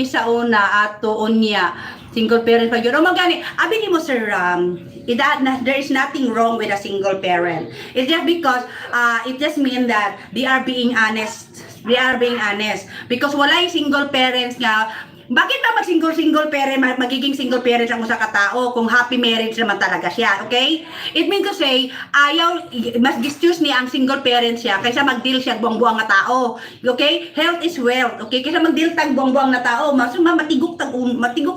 sa una at tuon niya single parent pa yun. O magani, abi ni mo sir, there is nothing wrong with a single parent. It's just because it just mean that they are being honest. They are being honest. Because wala yung single parents nga. Bakit ba mag-single parent, magiging single parent ang usa ka tao kung happy marriage naman talaga siya, okay? It means to say, ayaw, mas choose niya ang single parent siya kaysa mag-deal siya buwang-buwang na tao, okay? Health is wealth, okay? Kaysa mag-deal tag buwang-buwang na tao, matigok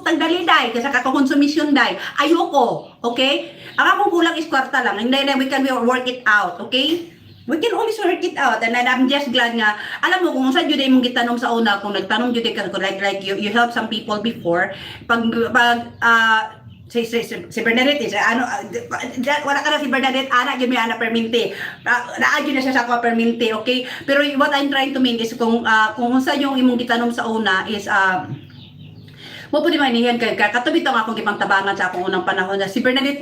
tag daliday, kaysa kakakonsumisyon day, ayoko, okay? Ang akong kulang is kwarta lang, and then we can work it out, okay? We can always work it out, and I'm just glad nga, alam mo, kung saan yun ay mong gitanong sa una, kung nagtanong yun ka, like you help some people before, si Bernadette, wala ka na si Bernadette, anak yun may anak perminti, naadyo na siya sa ako perminti, okay? Pero what I'm trying to mean is, kung saan yung imong gitanong sa una is, mo po di manihan kay katubi to nga akong gipang tabangan sa akong unang panahon na si Bernadette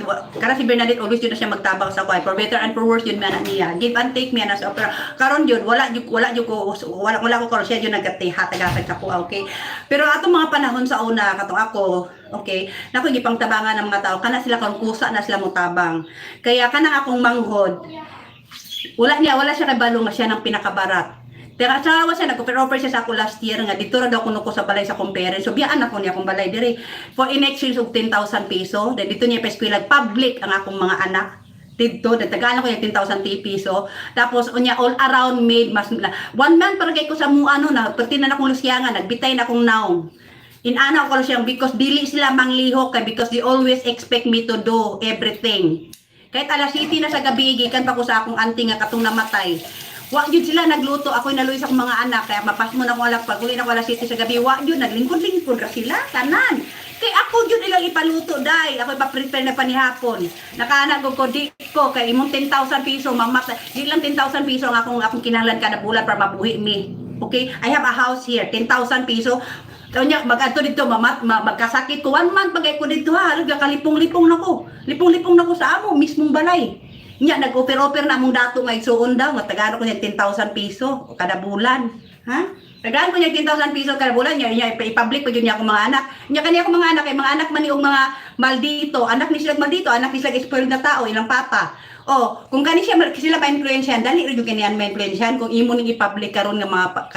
always yun na siya magtabang sa kuy for better and for worse yun man niya give and take me na sa pero karon yun wala ko karon siya yun nagatiha tagatag sa kuha, okay? Pero atong mga panahon sa una katong ako, okay, nako gipang tabangan ng mga tao kana sila karon kusa na sila mo tabang kaya kanang akong manghod wala siya kay balong nga siya nang pinakabarat. Pero asawa siya, nag-offer siya sa ako last year nga dito ra daw kuno ko sa balay sa compare. So biyaan ako niya akong balay dire for in exchange of 10,000 peso. Then dito niya pa public ang akong mga anak. Dito, tagalan ko yung 10,000 peso. Tapos unya all around made mas 1 month para kay ko sa mo ano na pertinan akong lusyangan, nagbitay na akong naong. Inana ko siyang because dili sila manglihok kay because they always expect me to do everything. Kahit alas 7 na sa gabi gikan pa ko sa akong auntie nga katong namatay. Wa jud sila nagluto, ako'y naluy sa akong mga anak kaya mapas mo na ko alam pag uli na ko alas 7 sa gabi, wa jud naglingkod-lingkod ra sila tanan. Kay ako jud ilang ipaluto dai, ako'y pa-prepare na panihapon. Nakaana ko di ko kay imong 10,000 peso mamak, di lang 10,000 peso ang akong kinahanglan kada bulan para mabuhi mi. Okay? I have a house here, 10,000 peso. Kanya mag-adto dito magkasakit ko 1 month pagay ko dito ha, kalipong-lipong nako. Lipong-lipong nako sa amo mismong balay. Nya nag-offer na mong dato nga igsuon daw nga tagano ko niya 10,000 peso kada bulan. Ha? Tagano ko niya 10,000 peso kada bulan nya i-public pa gyud niya akong mga anak. Nya kani akong mga anak kay mga anak man niong mga maldito, anak ni sila maldito, anak ni sila spoiled na tao ilang papa. Oh, kung kani siya sila ma-influensyahan, dali rin yung kaniyan ma-influensyahan kung imo ning i-public karon nga mga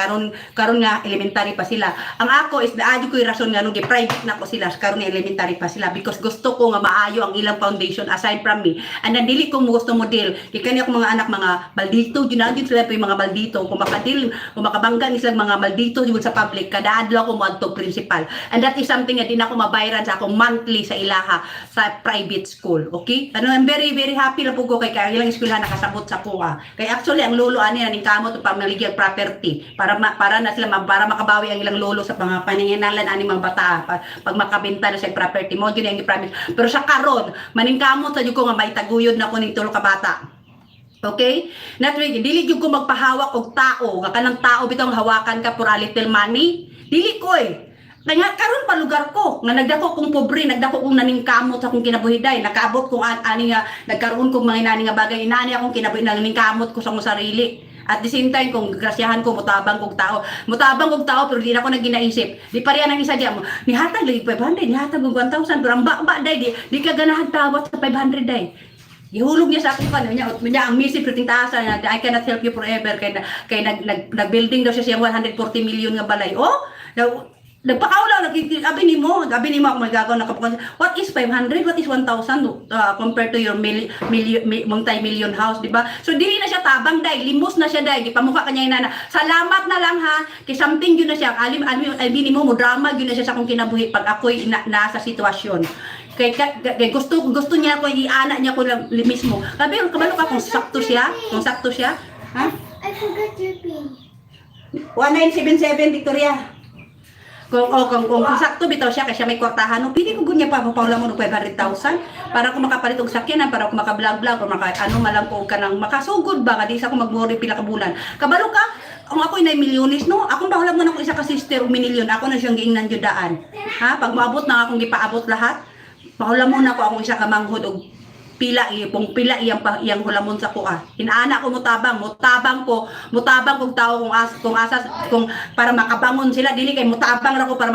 karon nga elementary pa sila. Ang ako is naadyo ko yung rason nga nung private na ko sila karon nga elementary pa sila because gusto ko nga maayo ang ilang foundation aside from me. And then dili ko mo gusto model. Kay kani ako mga anak mga maldito, ginagid sila pa yung mga maldito. Kung makabangga ni sila mga maldito jud sa public, kada adlaw ko mo adto principal. And that is something nga din ako mabayaran sa akong monthly sa ilaha sa private school. Okay? Ano, I'm very very happy na po ko kay ilang eskwelahan nakasabot sa kuha. Kay actually ang lolo ani ning kamot pa maligya property para na sila para makabawi ang ilang lolo sa mga paninginalan ani mga bata pag makabenta na sa property mo gyud ang promise. Pero sa karon maning kamot sa jud ko nga maitaguyod na ko ning tulo ka bata. Okay? Not really. Dili jud ko magpahawak og tao nga kanang tao bitong hawakan ka for a little money. Dili ko eh. Kaya karon pa lugar ko nga nagdako kong pobre, nagdako kong naningkamot sa akong kinabuhiday, nakaabot kong ani nga nagkaroon kong mga inani nga bagay, inani akong kinabuhi naningkamot ko sa akong sarili. At the same time kung grasyahan ko mutabang kog tao pero di na ako naginaisip. Di pa riyan ang isa diyan mo. Nihatag lagi 500, nihatag og 1,000 pero ang ba day di ka ganahan tawat sa 500 day. Ihulog niya sa akong niya ang message puting taasa na I cannot help you forever kay nag-building daw siya 140 million nga balay. Oh, nagpakaulaw abi ni mo ako magagaw nakapukan. What is 500? What is 1,000 compared to your multi-million house, di ba? So dili na siya tabang day, limos na siya day, gipamukha kanya inana. Salamat na lang ha, kay something yun na siya. Alim ni mo drama yun na siya sa akong kinabuhi pag ako'y nasa sitwasyon. Kay gusto niya ko iana niya ko lang mismo. Sabi kabalo ka kung sakto siya, ha? I forgot your pin. 1977 Victoria. Kung sakto bitaw siya kasi may kwartahan, no, pili ko gunya pa paula mo ng 500,000 para ko makapalit og sakyanan, para ko maka-vlog o malang ko kanang makasugod ba nga di sa ko magmori pila ka bulan. Kabalo ka, ang ako'y na milyones no, akong bahala mo na ko isa ka sister og minilyon, ako na siyang giingnan jud daan. Ha, pag maabot na akong gipaabot lahat, bahala mo na ko akong isa ka manghod og pila iyang hulamon sa kuha. Inaana ko mutabang kog tao kung asas kung para makabangon sila dili kay mutabang ra ko para